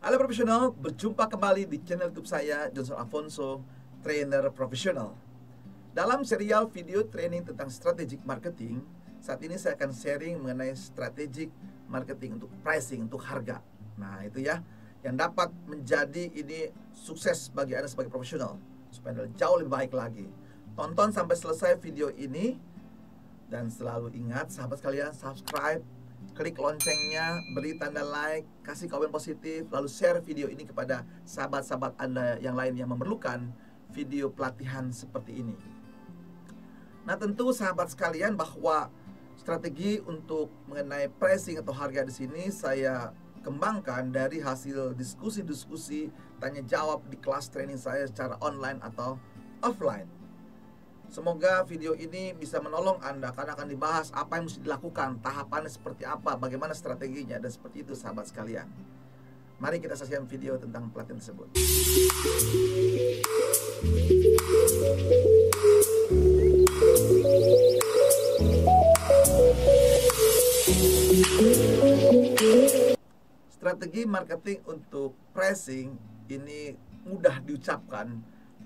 Halo profesional, berjumpa kembali di channel YouTube saya, Johnson Afonso, trainer profesional. Dalam serial video training tentang strategic marketing, saat ini saya akan sharing mengenai strategic marketing untuk pricing, untuk harga. Nah, itu ya, yang dapat menjadi ini sukses bagi Anda sebagai profesional, supaya Anda jauh lebih baik lagi. Tonton sampai selesai video ini, dan selalu ingat, sahabat sekalian, subscribe, klik loncengnya, beri tanda like, kasih komen positif, lalu share video ini kepada sahabat-sahabat Anda yang lain yang memerlukan video pelatihan seperti ini. Nah, tentu sahabat sekalian, bahwa strategi untuk mengenai pricing atau harga di sini saya kembangkan dari hasil diskusi-diskusi tanya jawab di kelas training saya secara online atau offline. Semoga video ini bisa menolong Anda, karena akan dibahas apa yang mesti dilakukan, tahapannya seperti apa, bagaimana strateginya, dan seperti itu sahabat sekalian. Mari kita saksikan video tentang pelatihan tersebut. Strategi marketing untuk pricing ini mudah diucapkan,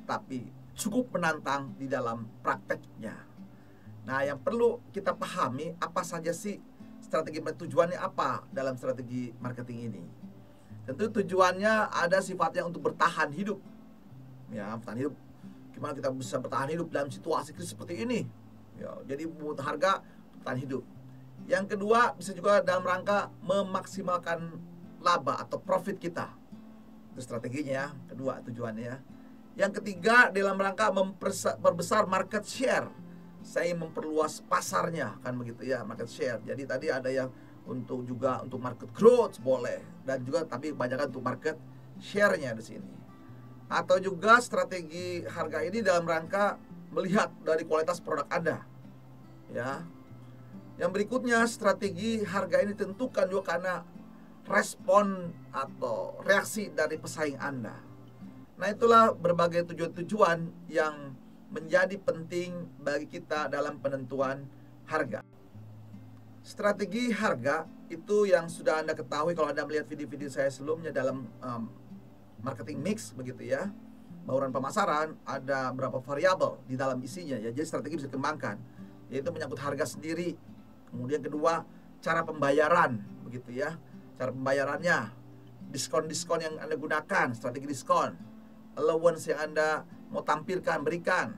tapi cukup menantang di dalam prakteknya. Nah, yang perlu kita pahami, apa saja sih strategi, tujuannya apa dalam strategi marketing ini. Tentu tujuannya ada sifatnya untuk bertahan hidup. Ya, bertahan hidup. Gimana kita bisa bertahan hidup dalam situasi krisis seperti ini? Ya, jadi buat harga, bertahan hidup. Yang kedua, bisa juga dalam rangka memaksimalkan laba atau profit kita. Itu strateginya ya, kedua tujuannya ya. Yang ketiga, dalam rangka memperbesar market share. Saya memperluas pasarnya, kan begitu ya, market share. Jadi tadi ada yang untuk market growth boleh, dan juga tapi kebanyakan untuk market share-nya di sini. Atau juga strategi harga ini dalam rangka melihat dari kualitas produk Anda. Ya. Yang berikutnya, strategi harga ini tentukan juga karena respon atau reaksi dari pesaing Anda. Nah, itulah berbagai tujuan-tujuan yang menjadi penting bagi kita dalam penentuan harga. Strategi harga itu yang sudah Anda ketahui kalau Anda melihat video-video saya sebelumnya dalam marketing mix, begitu ya. Bauran pemasaran, ada berapa variabel di dalam isinya ya. Jadi strategi bisa dikembangkan, yaitu menyangkut harga sendiri. Kemudian kedua, cara pembayaran, begitu ya. Cara pembayarannya, diskon-diskon yang Anda gunakan, strategi diskon, allowance yang Anda mau tampilkan, berikan,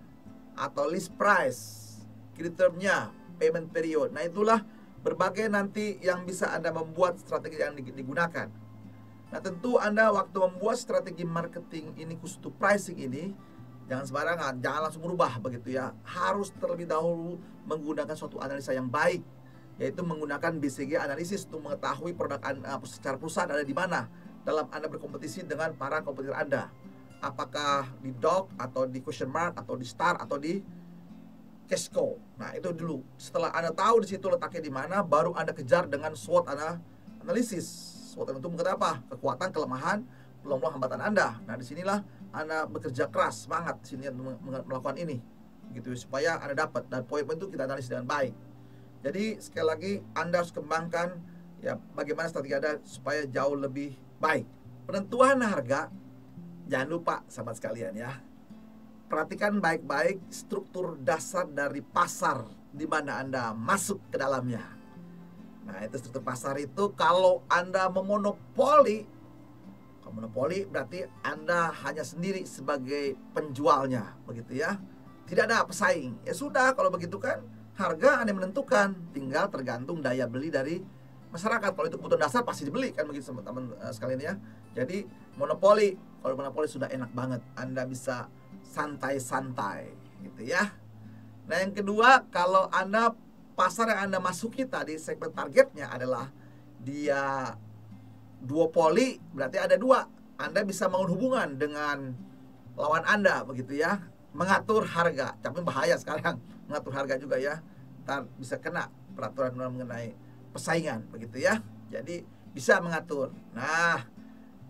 atau list price, credit term-nya, payment period. Nah, itulah berbagai nanti yang bisa Anda membuat strategi yang digunakan. Nah, tentu Anda waktu membuat strategi marketing ini khusus untuk pricing ini, jangan sembarangan, jangan langsung berubah begitu ya. Harus terlebih dahulu menggunakan suatu analisa yang baik, yaitu menggunakan BCG analisis untuk mengetahui produk secara perusahaan ada di mana dalam Anda berkompetisi dengan para kompetitor Anda. Apakah di dog atau di question mark atau di star atau di Cashco. Nah, itu dulu. Setelah Anda tahu di situ letaknya di mana, baru Anda kejar dengan SWOT analisis. SWOT itu mengatakan apa? Kekuatan, kelemahan, peluang hambatan Anda. Nah, disinilah Anda bekerja keras, semangat sini melakukan ini, gitu supaya Anda dapat, dan poin-poin itu kita analisis dengan baik. Jadi sekali lagi Anda harus kembangkan ya bagaimana strategi Anda supaya jauh lebih baik. Penentuan harga, jangan lupa sahabat sekalian ya, perhatikan baik-baik struktur dasar dari pasar di mana Anda masuk ke dalamnya. Nah, itu struktur pasar itu, kalau Anda memonopoli, berarti Anda hanya sendiri sebagai penjualnya, begitu ya. Tidak ada pesaing. Ya sudah, kalau begitu kan harga Anda menentukan, tinggal tergantung daya beli dari masyarakat. Kalau itu kebutuhan dasar pasti dibeli, kan begitu teman-teman sekalian ya. Jadi monopoli, kalau monopoli sudah enak banget, Anda bisa santai-santai gitu ya. Nah, yang kedua, kalau Anda pasar yang Anda masuki tadi, segmen targetnya adalah dia duopoli, berarti ada dua. Anda bisa bangun hubungan dengan lawan Anda, begitu ya. Mengatur harga, tapi bahaya sekarang mengatur harga juga ya. Ntar bisa kena peraturan mengenai persaingan, begitu ya. Jadi bisa mengatur. Nah,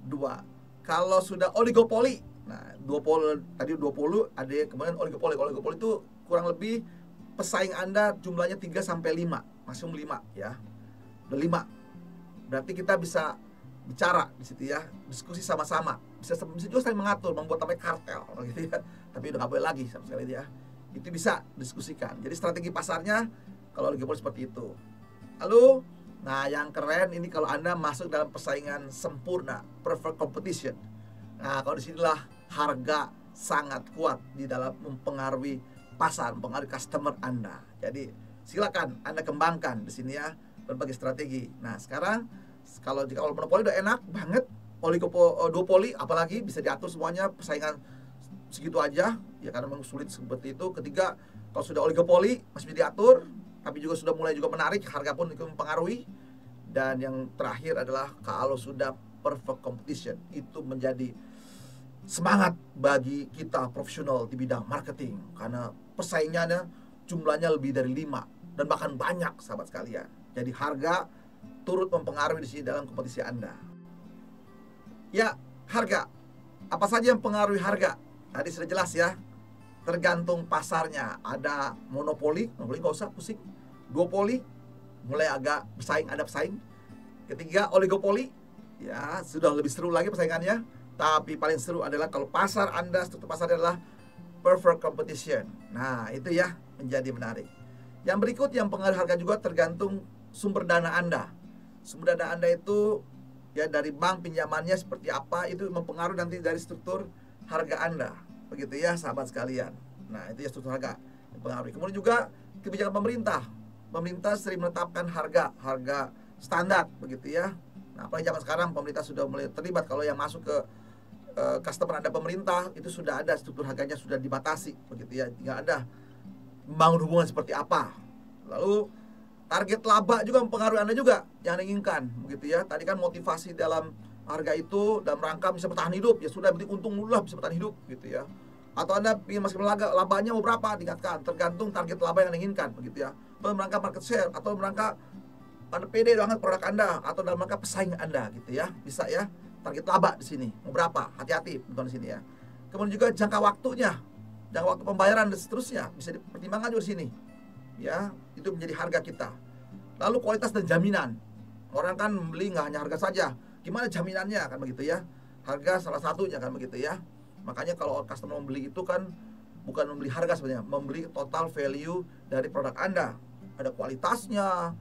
dua. Kalau sudah oligopoli, nah duopoli tadi 20, ada kemudian oligopoli. Oligopoli itu kurang lebih pesaing Anda jumlahnya 3 sampai 5, maksimum 5 ya. Udah 5. Berarti kita bisa bicara di situ ya, diskusi sama-sama, bisa juga saling mengatur, membuat namanya kartel gitu ya. Tapi udah nggak boleh lagi sama sekali ya. Itu bisa diskusikan. Jadi strategi pasarnya kalau oligopoli seperti itu. Lalu, nah yang keren ini kalau Anda masuk dalam persaingan sempurna, perfect competition. Nah kalau disinilah harga sangat kuat di dalam mempengaruhi pasar, mempengaruhi customer Anda. Jadi silakan Anda kembangkan di sini ya berbagai strategi. Nah sekarang kalau monopoli udah enak banget, duopoli apalagi bisa diatur semuanya, persaingan segitu aja ya karena memang sulit seperti itu. Ketiga, kalau sudah oligopoli masih bisa diatur, tapi juga sudah mulai juga menarik, harga pun ikut mempengaruhi. Dan yang terakhir adalah kalau sudah perfect competition, itu menjadi semangat bagi kita profesional di bidang marketing karena persaingannya jumlahnya lebih dari 5 dan bahkan banyak sahabat sekalian. Jadi harga turut mempengaruhi di sini dalam kompetisi Anda. Ya, harga. Apa saja yang mempengaruhi harga? Tadi sudah jelas ya. Tergantung pasarnya. Ada monopoli nggak usah pusing. Duopoli, mulai agak bersaing, ada pesaing. Ketiga, oligopoli. Ya, sudah lebih seru lagi persaingannya. Tapi paling seru adalah kalau pasar Anda, struktur pasar adalah perfect competition. Nah, itu ya menjadi menarik. Yang berikut yang pengaruh harga juga tergantung sumber dana Anda. Sumber dana Anda itu ya dari bank pinjamannya seperti apa, itu mempengaruhi nanti dari struktur harga Anda. Begitu ya sahabat sekalian. Nah itu ya struktur harga mempengaruhi. Kemudian juga kebijakan pemerintah. Pemerintah sering menetapkan harga standar begitu ya. Nah apalagi zaman sekarang pemerintah sudah mulai terlibat. Kalau yang masuk ke customer Anda pemerintah, itu sudah ada struktur harganya sudah dibatasi begitu ya. Tinggal Anda membangun hubungan seperti apa. Lalu target laba juga mempengaruhi Anda juga yang diinginkan begitu ya. Tadi kan motivasi dalam harga itu dalam rangka bisa bertahan hidup, ya sudah penting untung dulu lah bisa bertahan hidup gitu ya. Atau Anda ingin masuk labanya mau berapa tingkatkan, tergantung target laba yang diinginkan begitu ya. Atau dalam rangka market share, atau dalam rangka Anda pede banget produk Anda, atau dalam rangka pesaing Anda gitu ya. Bisa ya. Target laba di sini mau berapa? Hati-hati di sini ya. Kemudian juga jangka waktunya, jangka waktu pembayaran dan seterusnya bisa dipertimbangkan juga di sini. Ya, itu menjadi harga kita. Lalu kualitas dan jaminan. Orang kan membeli nggak hanya harga saja, gimana jaminannya kan begitu ya. Harga salah satunya kan begitu ya. Makanya kalau customer membeli itu kan bukan membeli harga sebenarnya, membeli total value dari produk Anda. Ada kualitasnya,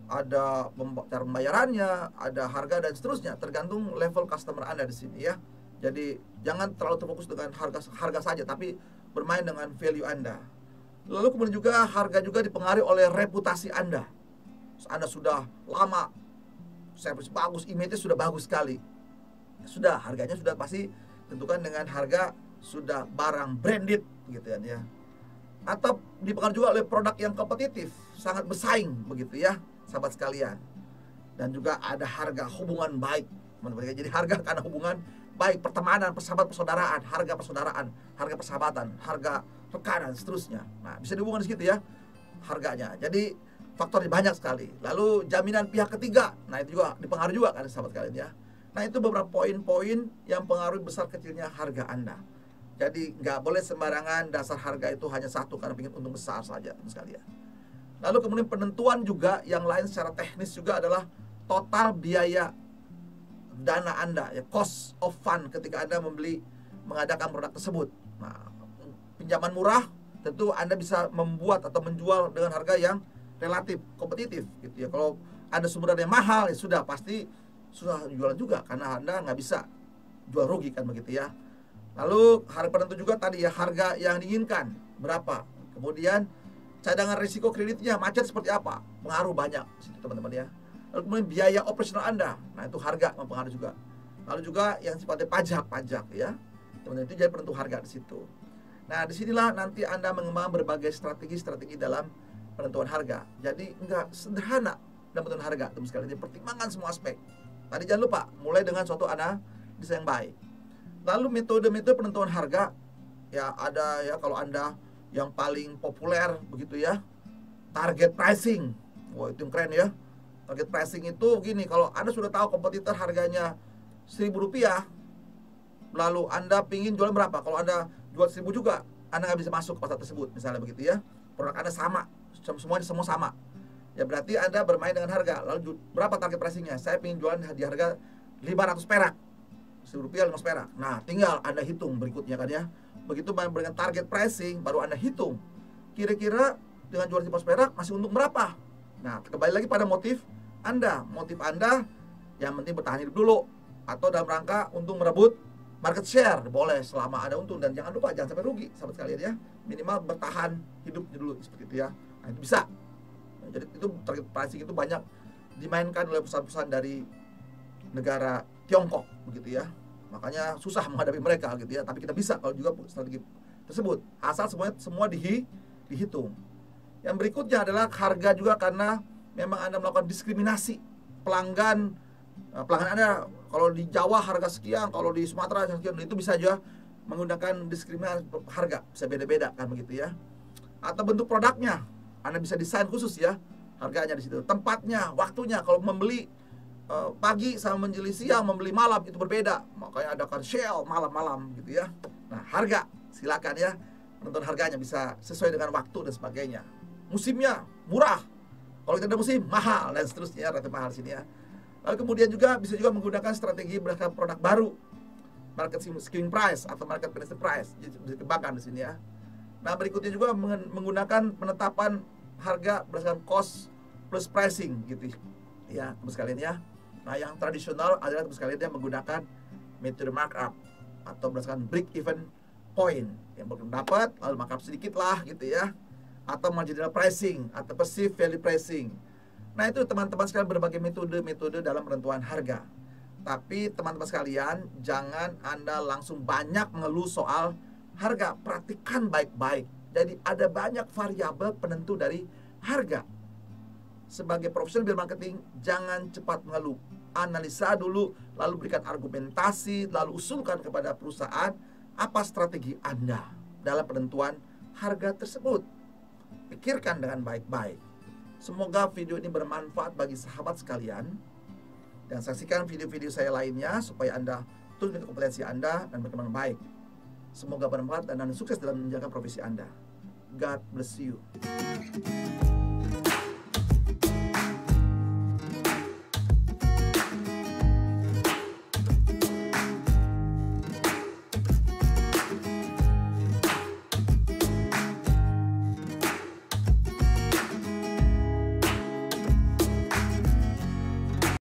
ada cara pembayarannya, ada harga dan seterusnya, tergantung level customer Anda di sini ya. Jadi jangan terlalu terfokus dengan harga saja, tapi bermain dengan value Anda. Lalu kemudian juga harga juga dipengaruhi oleh reputasi Anda. Anda sudah lama, service bagus, image-nya sudah bagus sekali. Sudah, harganya sudah pasti tentukan dengan harga sudah barang branded gitu kan ya. Atau dipengaruhi juga oleh produk yang kompetitif, sangat bersaing begitu ya, sahabat sekalian. Dan juga ada harga hubungan baik. Jadi harga karena hubungan baik, pertemanan, persaudaraan, harga persaudaraan, harga persahabatan, harga rekanan, seterusnya. Nah, bisa dihubungkan di situ ya harganya. Jadi faktornya banyak sekali. Lalu jaminan pihak ketiga, nah itu juga dipengaruhi juga kan sahabat kalian ya. Nah itu beberapa poin-poin yang pengaruhi besar kecilnya harga Anda. Jadi nggak boleh sembarangan dasar harga itu hanya satu karena ingin untung besar saja sekalian. Lalu kemudian penentuan juga yang lain secara teknis juga adalah total biaya dana Anda ya, cost of fund ketika Anda mengadakan produk tersebut. Nah, pinjaman murah tentu Anda bisa membuat atau menjual dengan harga yang relatif kompetitif gitu ya. Kalau ada sumber dana yang mahal ya sudah pasti susah jualan juga karena Anda nggak bisa jual rugi kan begitu ya. Lalu harga penentu juga tadi ya, harga yang diinginkan berapa. Kemudian cadangan risiko kreditnya macet seperti apa, pengaruh banyak situ teman-teman ya. Lalu kemudian biaya operasional Anda, nah itu harga mempengaruhi juga. Lalu juga yang sifatnya pajak ya, teman-teman, itu jadi penentu harga di situ. Nah disinilah nanti Anda mengembangkan berbagai strategi dalam penentuan harga. Jadi enggak sederhana dalam penentuan harga, teman sekalian. Jadi pertimbangkan semua aspek. Tadi jangan lupa mulai dengan suatu analisa yang baik. Lalu metode-metode penentuan harga ya ada ya, kalau Anda yang paling populer begitu ya, target pricing. Wah itu yang keren ya. Target pricing itu gini, kalau Anda sudah tahu kompetitor harganya Rp1.000, lalu Anda pingin jual berapa? Kalau Anda jual 1.000 juga, Anda nggak bisa masuk ke pasar tersebut, misalnya begitu ya. Produk Anda sama, semua sama. Ya berarti Anda bermain dengan harga. Lalu berapa target pricingnya? Saya pingin jualan di harga 500 perak. 1.000 rupiah 500 perak. Nah, tinggal Anda hitung berikutnya kan ya. Begitu dengan target pricing, baru Anda hitung kira-kira dengan jual 500 perak masih untung berapa. Nah, kembali lagi pada motif Anda. Motif Anda yang penting bertahan hidup dulu, atau dalam rangka untuk merebut market share, boleh selama ada untung. Dan jangan lupa, jangan sampai rugi sahabat sekalian ya. Minimal bertahan hidupnya dulu seperti itu ya. Nah, itu bisa. Nah, jadi itu target pricing itu banyak dimainkan oleh perusahaan-perusahahaan dari negara Tiongkok begitu ya. Makanya susah menghadapi mereka gitu ya. Tapi kita bisa kalau juga strategi tersebut, asal semua dihitung. Yang berikutnya adalah harga juga, karena memang Anda melakukan diskriminasi pelanggan Anda. Kalau di Jawa harga sekian, kalau di Sumatera sekian, itu bisa juga menggunakan diskriminasi harga, bisa beda-beda kan begitu ya. Atau bentuk produknya, Anda bisa desain khusus ya, harganya di situ. Tempatnya, waktunya, kalau membeli pagi sama menjeli siang, membeli malam itu berbeda. Makanya adakan sale malam-malam gitu ya. Nah, harga silakan ya, menentukan harganya bisa sesuai dengan waktu dan sebagainya. Musimnya murah, kalau kita ada musim mahal, dan seterusnya, relatif mahal sini ya. Lalu kemudian juga bisa juga menggunakan strategi berdasarkan produk baru, market scheme price atau market penetration price, dikembangkan di sini ya. Nah, berikutnya juga menggunakan penetapan harga berdasarkan cost plus pricing gitu ya, teman sekalian ya. Nah, yang tradisional adalah teman sekalian yang menggunakan metode markup atau berdasarkan break even point, yang belum dapat lalu markup sedikit lah gitu ya, atau marginal pricing atau perceived value pricing. Nah, itu teman-teman sekalian berbagai metode dalam penentuan harga. Tapi teman-teman sekalian, jangan Anda langsung banyak mengeluh soal harga. Perhatikan baik-baik. Jadi ada banyak variabel penentu dari harga. Sebagai profesional bidang marketing, jangan cepat mengeluh. Analisa dulu, lalu berikan argumentasi, lalu usulkan kepada perusahaan apa strategi Anda dalam penentuan harga tersebut. Pikirkan dengan baik-baik. Semoga video ini bermanfaat bagi sahabat sekalian. Dan saksikan video-video saya lainnya supaya Anda terus meningkatkan kompetensi Anda dan berkembang baik. Semoga bermanfaat dan Anda sukses dalam menjalankan profesi Anda. God bless you.